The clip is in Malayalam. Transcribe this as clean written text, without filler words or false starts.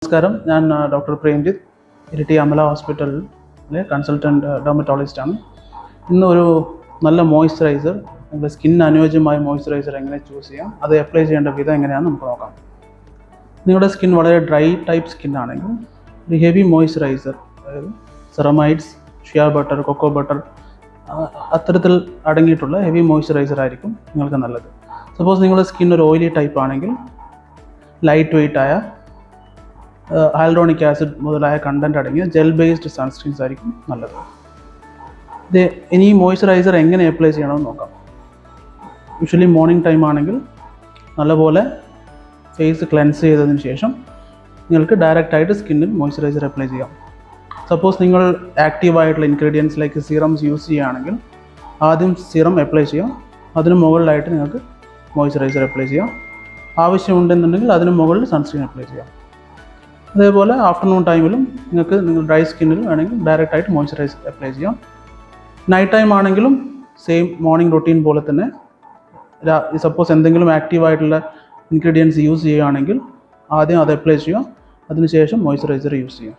നമസ്കാരം, ഞാൻ ഡോക്ടർ പ്രേംജിത്ത്, ഇരിട്ടി അമല ഹോസ്പിറ്റലിലെ കൺസൾട്ടൻറ്റ് ഡെർമറ്റോളജിസ്റ്റാണ്. ഇന്ന് ഒരു നല്ല മോയ്സ്ചറൈസർ, നമ്മുടെ സ്കിന്നിന് അനുയോജ്യമായ മോയ്സ്ചറൈസർ എങ്ങനെ ചൂസ് ചെയ്യാം, അത് അപ്ലൈ ചെയ്യേണ്ട വിധം എങ്ങനെയാണെന്ന് നമുക്ക് നോക്കാം. നിങ്ങളുടെ സ്കിൻ വളരെ ഡ്രൈ ടൈപ്പ് സ്കിൻ ആണെങ്കിൽ ഒരു ഹെവി മോയ്സ്ചറൈസർ, അതായത് സെറമൈഡ്സ്, ഷിയ ബട്ടർ, കൊക്കോ ബട്ടർ അത്തരത്തിൽ അടങ്ങിയിട്ടുള്ള ഹെവി മോയ്സ്ചറൈസർ ആയിരിക്കും നിങ്ങൾക്ക് നല്ലത്. സപ്പോസ് നിങ്ങളുടെ സ്കിൻ ഒരു ഓയിലി ടൈപ്പ് ആണെങ്കിൽ ലൈറ്റ് വെയ്റ്റ് ആയ ഹൈലറോണിക് ആസിഡ് മുതലായ കണ്ടന്റ് അടങ്ങിയ ജെൽ ബേസ്ഡ് സൺസ്ക്രീൻസ് ആയിരിക്കും നല്ലത്. ഇനി ഈ മോയ്സ്ചറൈസർ എങ്ങനെ അപ്ലൈ ചെയ്യണമെന്ന് നോക്കാം. യൂഷ്വലി മോർണിംഗ് ടൈം ആണെങ്കിൽ നല്ലപോലെ ഫേസ് ക്ലെൻസ് ചെയ്തതിന് ശേഷം നിങ്ങൾക്ക് ഡയറക്റ്റായിട്ട് സ്കിന്നിൽ മോയ്സ്ചറൈസർ അപ്ലൈ ചെയ്യാം. സപ്പോസ് നിങ്ങൾ ആക്റ്റീവായിട്ടുള്ള ഇൻഗ്രീഡിയൻസ് ലൈക്ക് സീറംസ് യൂസ് ചെയ്യുകയാണെങ്കിൽ ആദ്യം സീറം അപ്ലൈ ചെയ്യാം, അതിന് മുകളിലായിട്ട് നിങ്ങൾക്ക് മോയ്സ്ചറൈസർ അപ്ലൈ ചെയ്യാം. ആവശ്യമുണ്ടെന്നുണ്ടെങ്കിൽ അതിന് മുകളിൽ സൺസ്ക്രീൻ അപ്ലൈ ചെയ്യാം. അതേപോലെ ആഫ്റ്റർനൂൺ ടൈമിലും നിങ്ങൾ ഡ്രൈ സ്കിന്നിൽ വേണമെങ്കിൽ ഡയറക്റ്റായിട്ട് മോയ്സ്ചറൈസർ അപ്ലൈ ചെയ്യാം. നൈറ്റ് ടൈം ആണെങ്കിലും സെയിം മോർണിംഗ് റൊട്ടീൻ പോലെ തന്നെ സപ്പോസ് എന്തെങ്കിലും ആക്റ്റീവായിട്ടുള്ള ഇൻഗ്രീഡിയൻസ് യൂസ് ചെയ്യുകയാണെങ്കിൽ ആദ്യം അത് അപ്ലൈ ചെയ്യാം, അതിനുശേഷം മോയ്സ്ചറൈസർ യൂസ് ചെയ്യാം.